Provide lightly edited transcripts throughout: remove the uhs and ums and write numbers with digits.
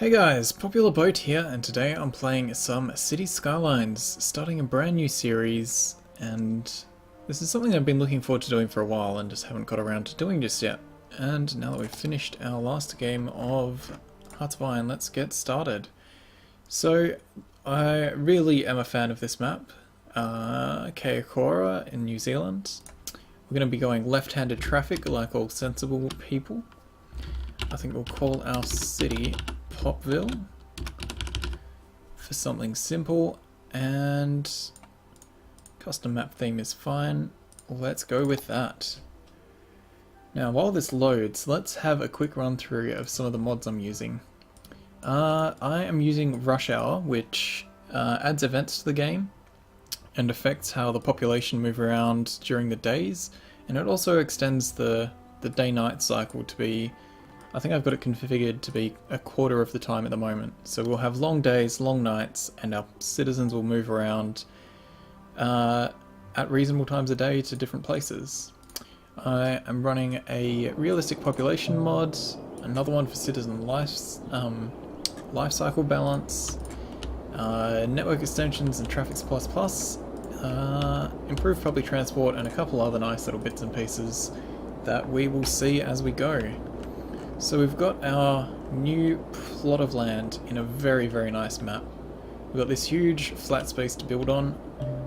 Hey guys, Popular Boat here, and today I'm playing some City Skylines, starting a brand new series, and this is something I've been looking forward to doing for a while and just haven't got around to doing just yet. And now that we've finished our last game of Hearts of Iron, let's get started. So, I really am a fan of this map, Kaikoura in New Zealand. We're going to be going left-handed traffic like all sensible people. I think we'll call our city Popville for something simple, and custom map theme is fine. Let's go with that. Now while this loads, let's have a quick run through of some of the mods I'm using. I am using Rush Hour, which adds events to the game and affects how the population move around during the days, and it also extends the day-night cycle to be, I think I've got it configured to be a quarter of the time at the moment. So we'll have long days, long nights, and our citizens will move around at reasonable times a day to different places. I am running a realistic population mod, another one for citizen life cycle balance, network extensions and traffic plus, improved public transport, and a couple other nice little bits and pieces that we will see as we go. So we've got our new plot of land in a very, very nice map. We've got this huge flat space to build on,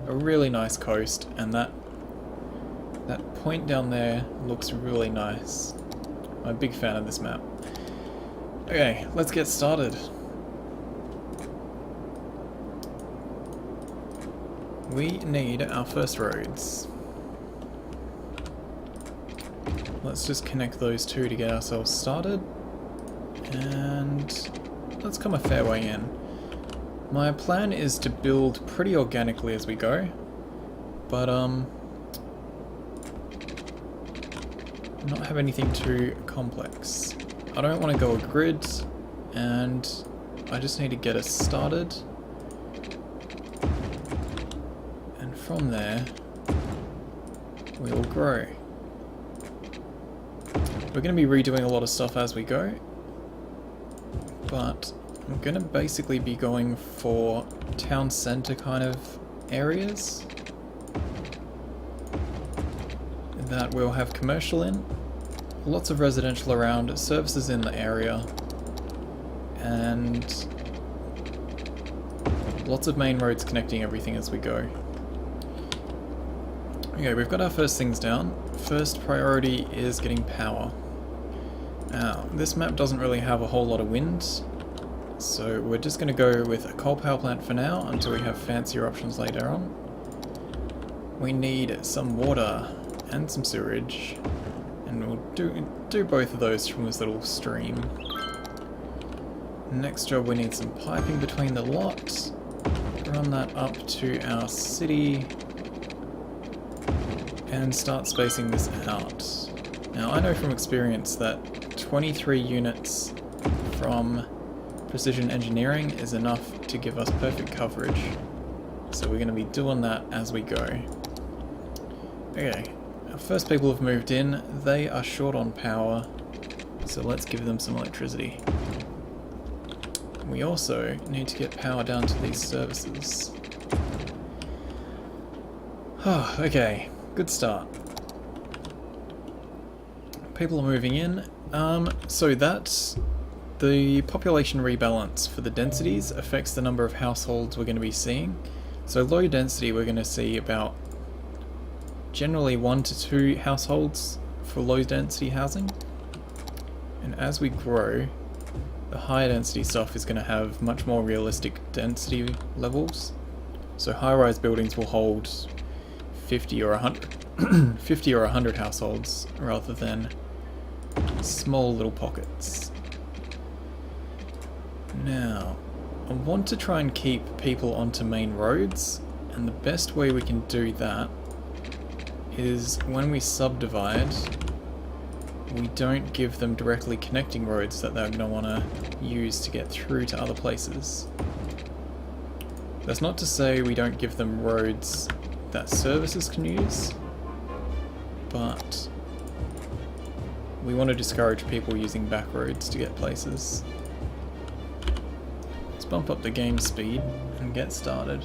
a really nice coast, and that point down there looks really nice. I'm a big fan of this map. Okay, let's get started. We need our first roads. Let's just connect those two to get ourselves started, and let's come a fair way in. My plan is to build pretty organically as we go, but not have anything too complex. I don't want to go a grid, and I just need to get us started, and from there we will grow. We're going to be redoing a lot of stuff as we go, but I'm going to basically be going for town centre kind of areas that we'll have commercial in, lots of residential around, services in the area, and lots of main roads connecting everything as we go. Okay, we've got our first things down. First priority is getting power. Now, this map doesn't really have a whole lot of wind, so we're just going to go with a coal power plant for now until we have fancier options later on. We need some water and some sewerage, and we'll do both of those from this little stream. Next job, we need some piping between the lots. Run that up to our city and start spacing this out. Now I know from experience that 23 units from precision engineering is enough to give us perfect coverage, so we're going to be doing that as we go. Okay, our first people have moved in. They are short on power, so let's give them some electricity. We also need to get power down to these services. Okay, good start. People are moving in. So that the population rebalance for the densities affects the number of households we're going to be seeing. So low density, we're going to see about generally 1 to 2 households for low density housing. And as we grow, the higher density stuff is going to have much more realistic density levels. So high-rise buildings will hold 50 or 100 50 or 100 households rather than small little pockets. Now, I want to try and keep people onto main roads, and the best way we can do that is when we subdivide, we don't give them directly connecting roads that they're going to want to use to get through to other places. That's not to say we don't give them roads that services can use, but we want to discourage people using back roads to get places. bump up the game speed and get started.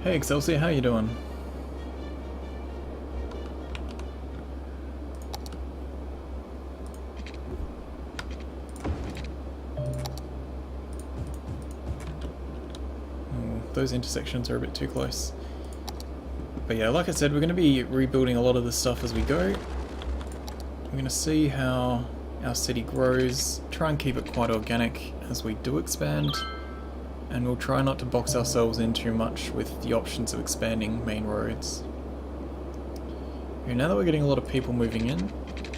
Hey Excelsior, how you doing? Those intersections are a bit too close. But yeah, like I said, we're going to be rebuilding a lot of this stuff as we go. We're going to see how our city grows, try and keep it quite organic as we do expand, and we'll try not to box ourselves in too much with the options of expanding main roads. Okay, now that we're getting a lot of people moving in,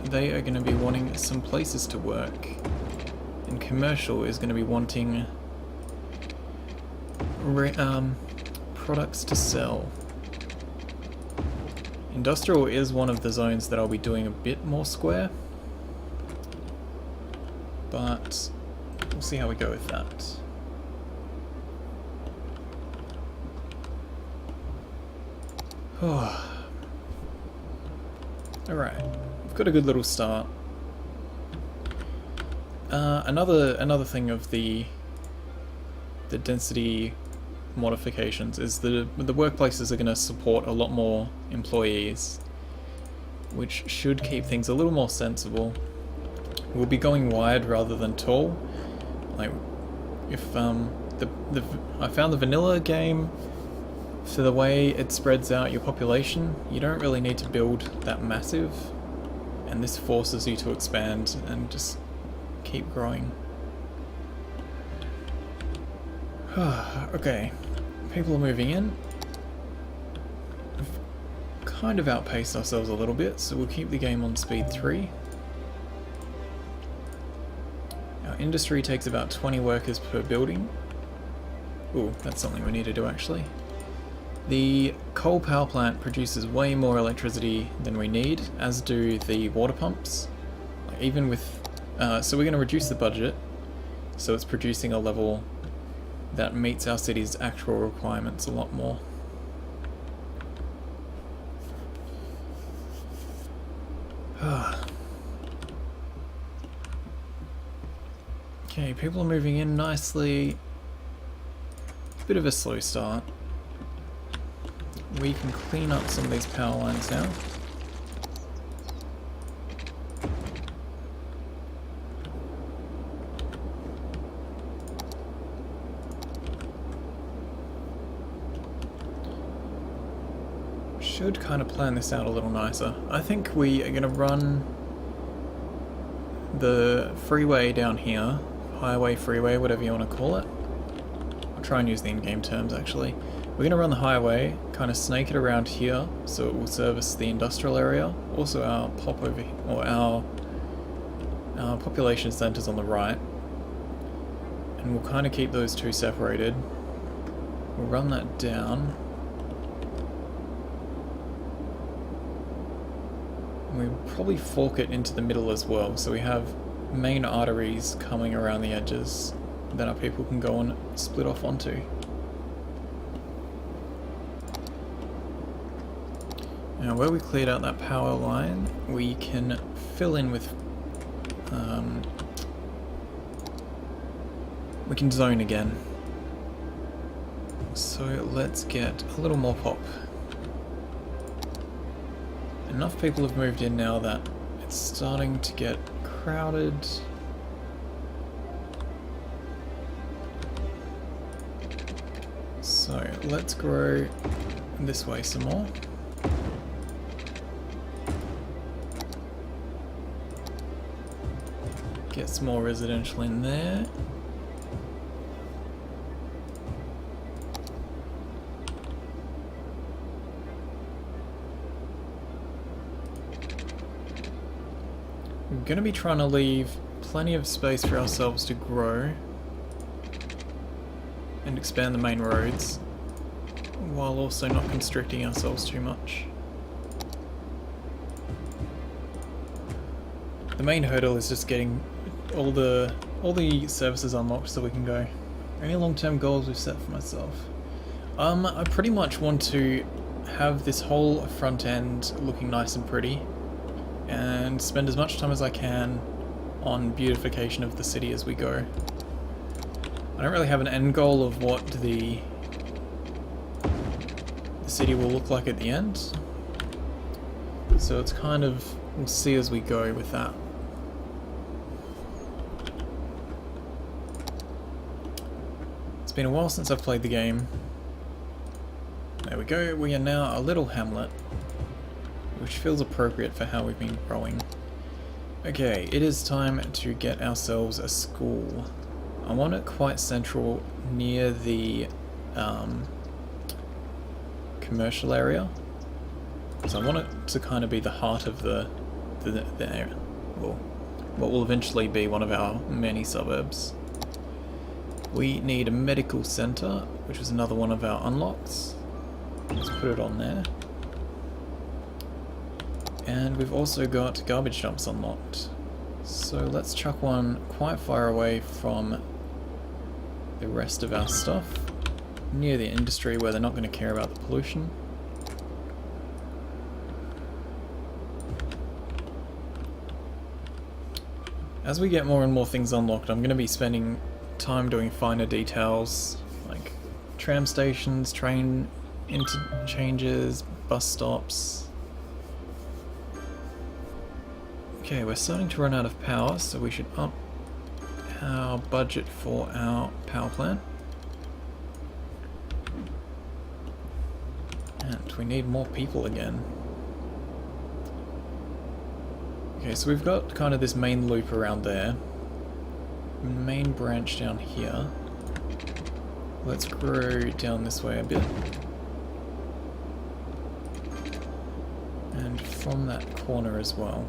they are going to be wanting some places to work, and commercial is going to be wanting products to sell. Industrial is one of the zones that I'll be doing a bit more square, but we'll see how we go with that. Alright, we've got a good little start. Another thing of the density modifications is the workplaces are going to support a lot more employees, which should keep things a little more sensible. We'll be going wide rather than tall. Like, if I found the vanilla game, for the way it spreads out your population, you don't really need to build that massive, and this forces you to expand and just keep growing. Okay, people are moving in. We've kind of outpaced ourselves a little bit, so we'll keep the game on speed 3. Our industry takes about 20 workers per building. Ooh, that's something we need to do actually. The coal power plant produces way more electricity than we need, as do the water pumps. Even with, so we're going to reduce the budget, so it's producing a level that meets our city's actual requirements a lot more. Okay, people are moving in nicely. Bit of a slow start. We can clean up some of these power lines now. Should kind of plan this out a little nicer. I think we are going to run the freeway down here, highway, freeway, whatever you want to call it. I'll try and use the in-game terms actually. We're going to run the highway, kind of snake it around here, so it will service the industrial area, also our our population centres on the right, and we'll kind of keep those two separated. We'll run that down. We'll probably fork it into the middle as well, so we have main arteries coming around the edges that our people can go and split off onto. Now where we cleared out that power line, we can fill in with, we can zone again. So let's get a little more pop. Enough people have moved in now that it's starting to get crowded. So let's grow this way some more. Get some more residential in there. We're going to be trying to leave plenty of space for ourselves to grow and expand the main roads, while also not constricting ourselves too much. The main hurdle is just getting all the services unlocked so we can go. Any long-term goals we've set for myself? I pretty much want to have this whole front end looking nice and pretty, and spend as much time as I can on beautification of the city as we go. I don't really have an end goal of what the city will look like at the end, so it's kind of, we'll see as we go with that. It's been a while since I've played the game. There we go, we are now a little hamlet, which feels appropriate for how we've been growing. Okay, it is time to get ourselves a school. I want it quite central near the commercial area. So I want it to kind of be the heart of the area. Well, what will eventually be one of our many suburbs. We need a medical centre, which was another one of our unlocks. Let's put it on there. And we've also got garbage dumps unlocked. So let's chuck one quite far away from the rest of our stuff, near the industry where they're not going to care about the pollution. As we get more and more things unlocked, I'm going to be spending time doing finer details, like tram stations, train interchanges, bus stops. Okay, we're starting to run out of power, so we should up our budget for our power plant. And we need more people again. Okay, so we've got kind of this main loop around there. Main branch down here. Let's grow down this way a bit. And from that corner as well.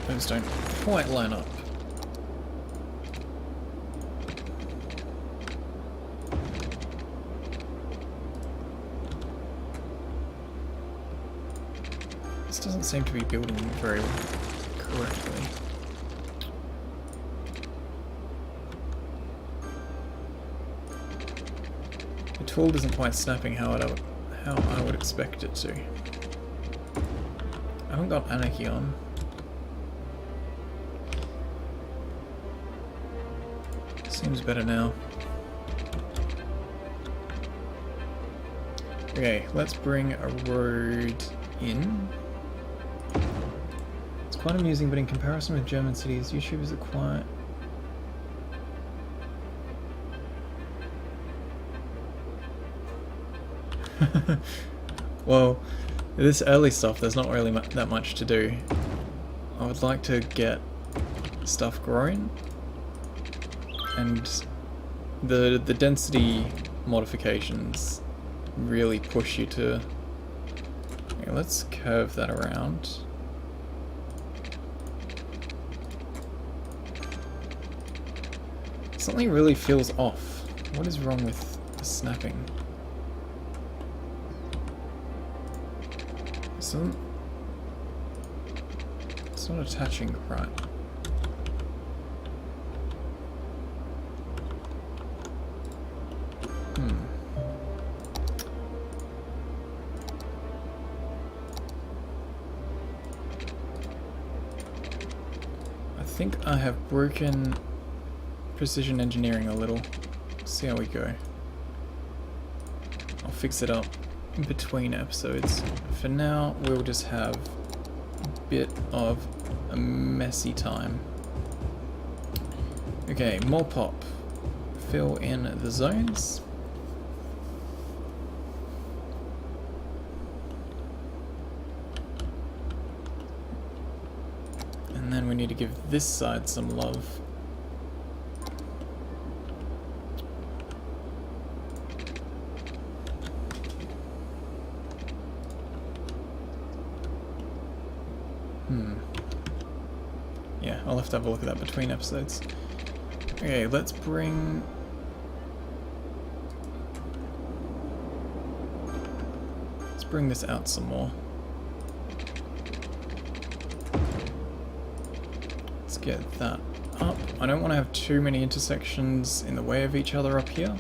Those don't quite line up. This doesn't seem to be building very correctly. The tool isn't quite snapping how I would expect it to. I haven't got Anarchy on. Seems better now. Okay, let's bring a road in. It's quite amusing, but in comparison with German cities, YouTubers are quite... Well, this early stuff, there's not really that much to do. I would like to get stuff growing. And the density modifications really push you to... Okay, let's curve that around. Something really feels off. What is wrong with the snapping? It's not attaching right. I think I have broken precision engineering a little. See how we go. I'll fix it up in between episodes. For now, we'll just have a bit of a messy time. Okay, more pop. Fill in the zones. And then we need to give this side some love. Yeah, I'll have to have a look at that between episodes. Okay, let's bring... Let's bring this out some more. Let's get that up. I don't want to have too many intersections in the way of each other up here.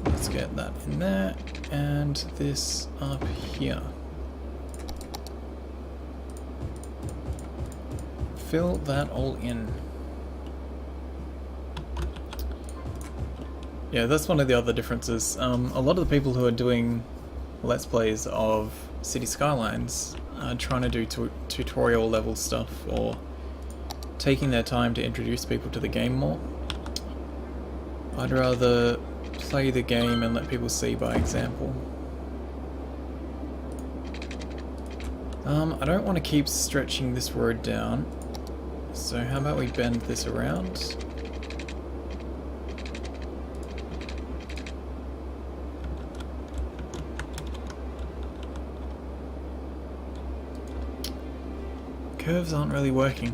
Let's get that in there, and this up here. Fill that all in. Yeah, that's one of the other differences. A lot of the people who are doing Let's Plays of City Skylines are trying to do tutorial level stuff, or taking their time to introduce people to the game more. I'd rather play the game and let people see by example. I don't want to keep stretching this road down, so how about we bend this around? Curves aren't really working.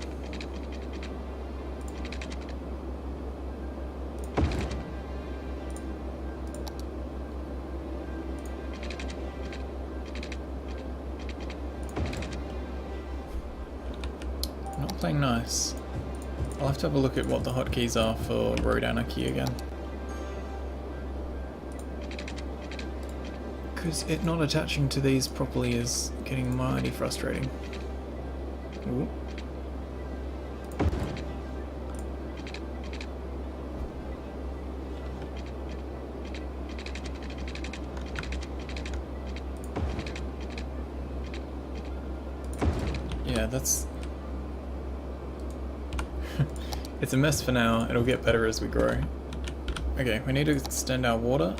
Not playing nice. I'll have to have a look at what the hotkeys are for Road Anarchy again. Because it not attaching to these properly is getting mighty frustrating. Ooh. Yeah, that's... It's a mess for now, it'll get better as we grow. Okay, we need to extend our water.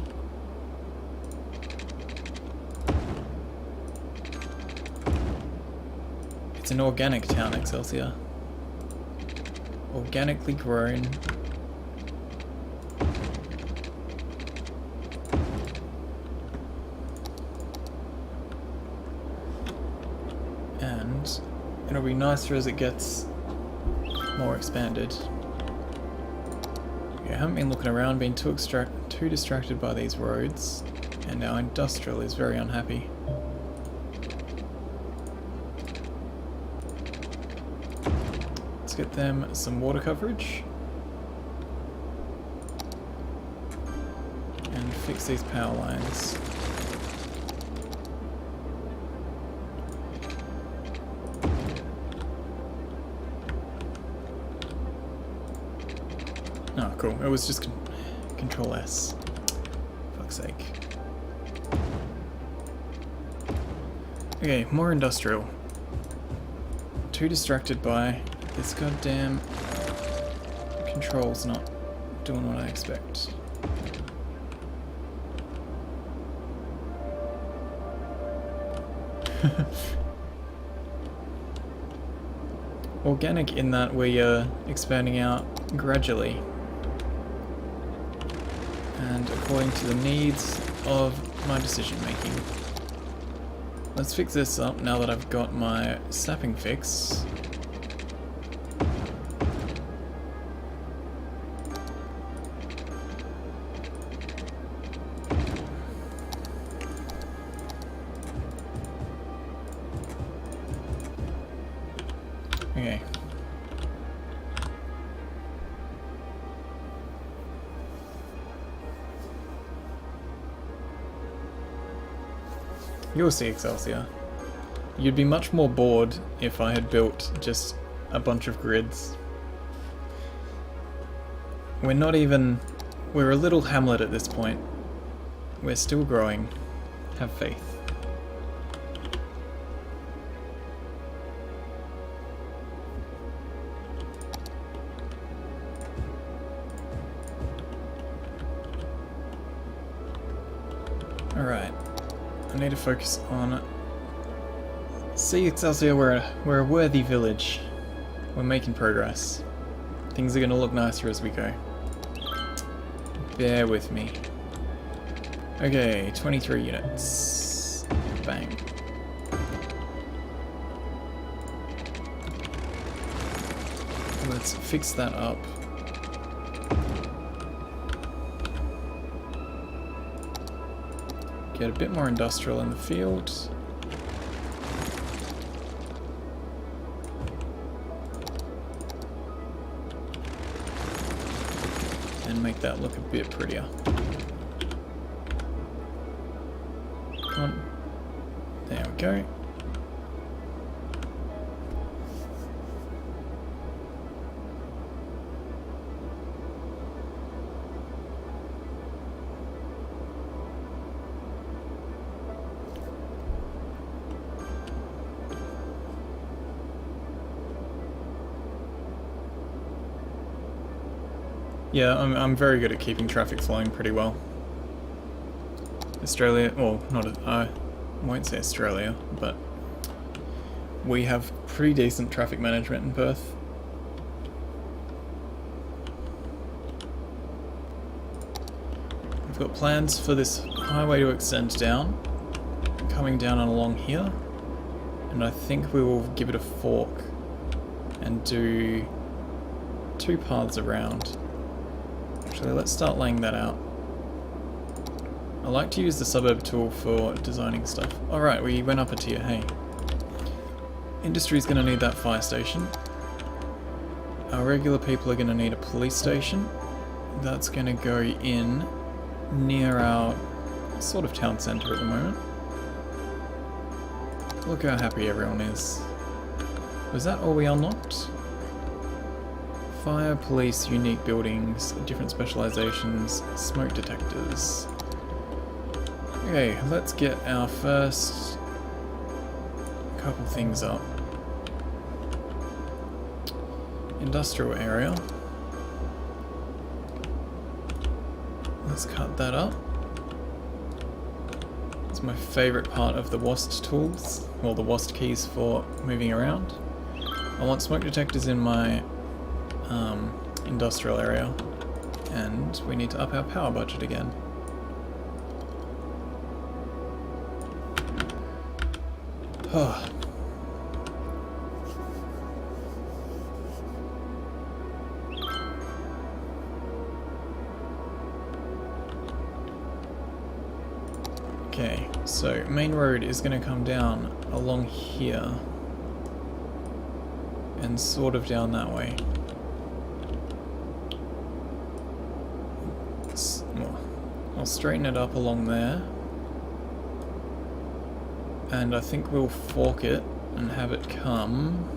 It's an organic town, Excelsior. Organically grown. And it'll be nicer as it gets more expanded. Okay, I haven't been looking around, been too distracted by these roads, and our industrial is very unhappy. Let's get them some water coverage and fix these power lines. Oh, cool. It was just Control S. Fuck's sake. Okay, more industrial. Too distracted by this goddamn control's not doing what I expect. Organic in that we are expanding out gradually and according to the needs of my decision making. Let's fix this up now that I've got my sapping fix. Okay. You'll see, Excelsior. You'd be much more bored if I had built just a bunch of grids. We're not even... We're a little hamlet at this point. We're still growing. Have faith. Alright. I need to focus on... See, Excelsior, we're a worthy village. We're making progress. Things are going to look nicer as we go. Bear with me. Okay, 23 units. Bang. Let's fix that up. get a bit more industrial in the field. And make that look a bit prettier. Come on. There we go. Yeah, I'm very good at keeping traffic flowing pretty well. Australia, well, I won't say Australia, but we have pretty decent traffic management in Perth. We've got plans for this highway to extend down, coming down and along here, and I think we will give it a fork and do 2 paths around. Actually, let's start laying that out. I like to use the suburb tool for designing stuff. Alright, we went up a tier, hey. Industry's gonna need that fire station. Our regular people are gonna need a police station. That's gonna go in near our sort of town centre at the moment. Look how happy everyone is. Was that all we unlocked? Fire, police, unique buildings, different specializations, smoke detectors. Okay, let's get our first couple things up. Industrial area. Let's cut that up. It's my favourite part of the WASD tools, or the WASD keys for moving around. I want smoke detectors in my industrial area, and we need to up our power budget again. Oh. Okay, so main road is going to come down along here and sort of down that way. I'll straighten it up along there, and I think we'll fork it and have it come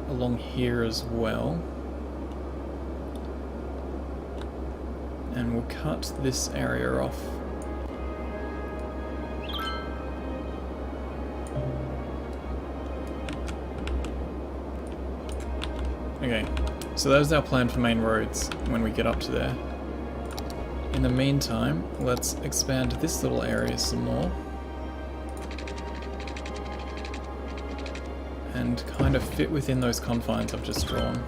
along here as well, and we'll cut this area off. Okay, so that is our plan for main roads when we get up to there. In the meantime, let's expand this little area some more. And kind of fit within those confines I've just drawn.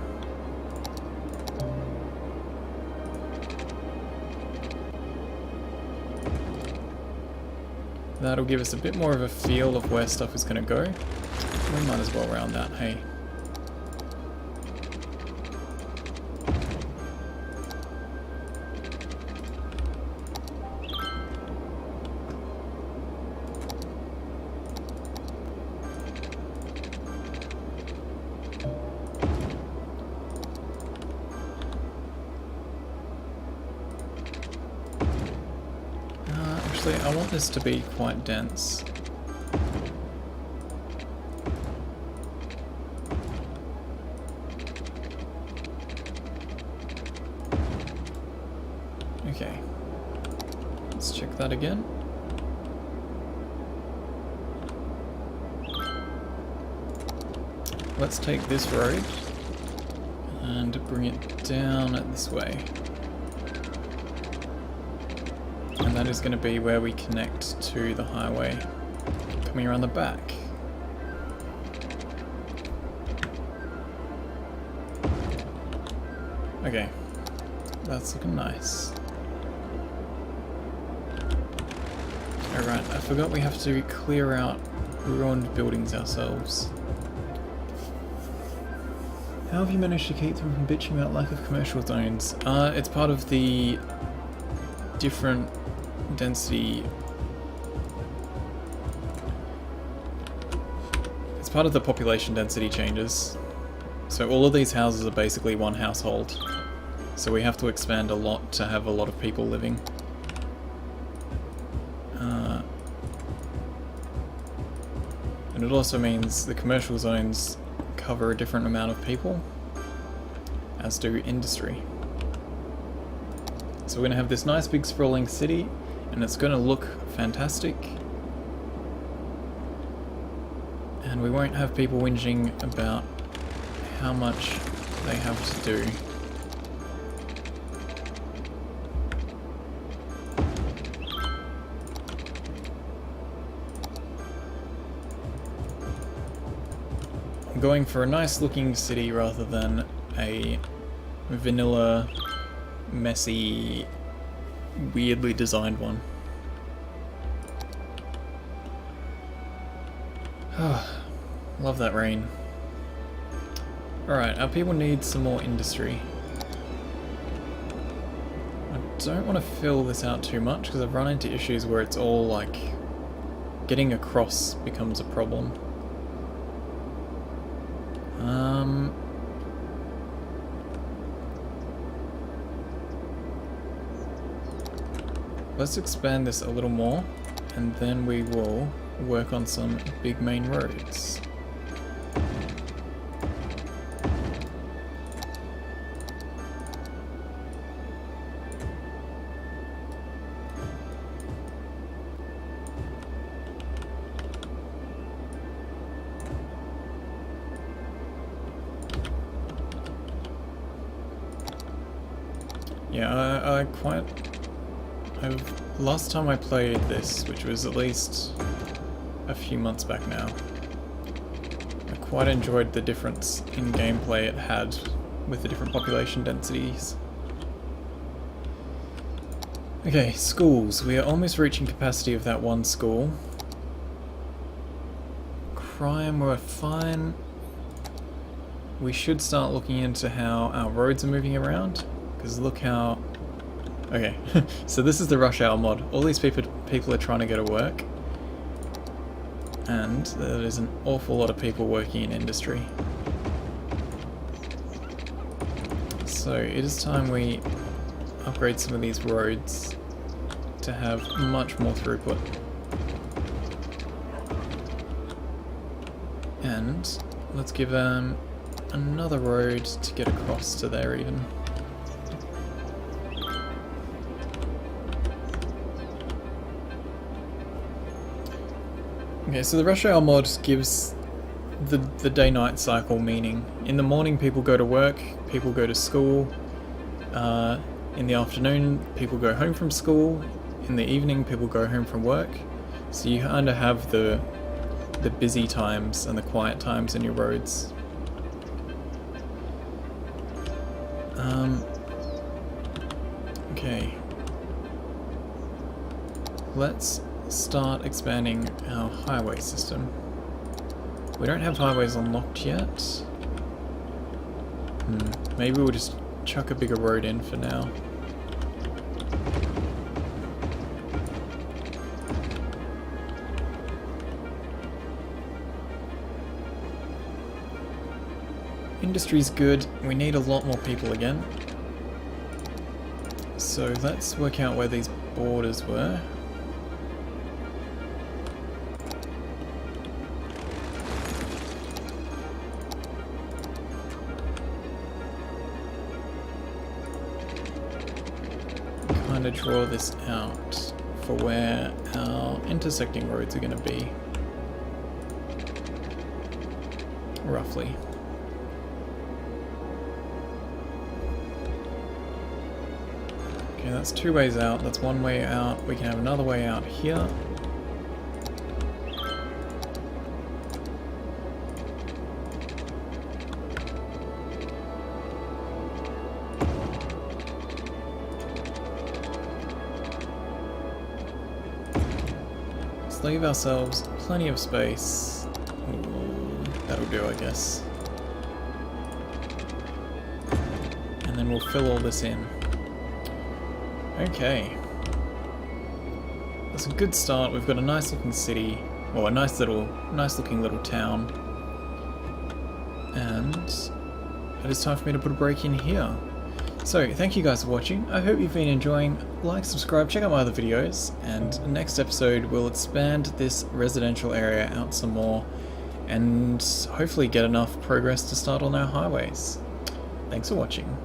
That'll give us a bit more of a feel of where stuff is going to go. We might as well round that, hey. I want this to be quite dense. Okay, let's check that again. Let's take this road and bring it down this way. And that is going to be where we connect to the highway, coming around the back. Okay, that's looking nice. Alright, I forgot we have to clear out ruined buildings ourselves. How have you managed to keep them from bitching about lack of commercial zones? It's part of the different density. It's part of the population density changes. So all of these houses are basically one household. So we have to expand a lot to have a lot of people living. And it also means the commercial zones cover a different amount of people, as do industry. So we're going to have this nice big sprawling city, and it's going to look fantastic. And we won't have people whinging about how much they have to do. I'm going for a nice looking city rather than a vanilla, messy, weirdly designed one. Love that rain. Alright, our people need some more industry. I don't want to fill this out too much because I've run into issues where it's all like getting across becomes a problem. Let's expand this a little more, and then we will work on some big main roads. Yeah, last time I played this, which was at least a few months back now, I quite enjoyed the difference in gameplay it had with the different population densities. Okay, schools. We are almost reaching capacity of that one school. Crime, we're fine. We should start looking into how our roads are moving around, because look how... Okay, so this is the rush hour mod. All these people are trying to go to work, and there is an awful lot of people working in industry. So it is time we upgrade some of these roads to have much more throughput. And let's give them another road to get across to there even. Okay, so the rush hour mod gives the day-night cycle meaning. In the morning people go to work, people go to school. In the afternoon people go home from school. In the evening people go home from work. So you kind of have the busy times and the quiet times in your roads. Okay. Let's start expanding our highway system. We don't have highways unlocked yet. Maybe we'll just chuck a bigger road in for now. Industry's good. We need a lot more people again. So let's work out where these borders were. Kind of draw this out for where our intersecting roads are going to be. Roughly. Okay, that's 2 ways out. That's 1 way out. We can have another way out here. Let's leave ourselves plenty of space. Ooh, that'll do, I guess. and then we'll fill all this in. Okay. That's a good start. We've got a nice looking city, or a nice looking little town. And it is time for me to put a break in here. So, thank you guys for watching. I hope you've been enjoying. Like, subscribe, check out my other videos, and next episode we'll expand this residential area out some more and hopefully get enough progress to start on our highways. Thanks for watching.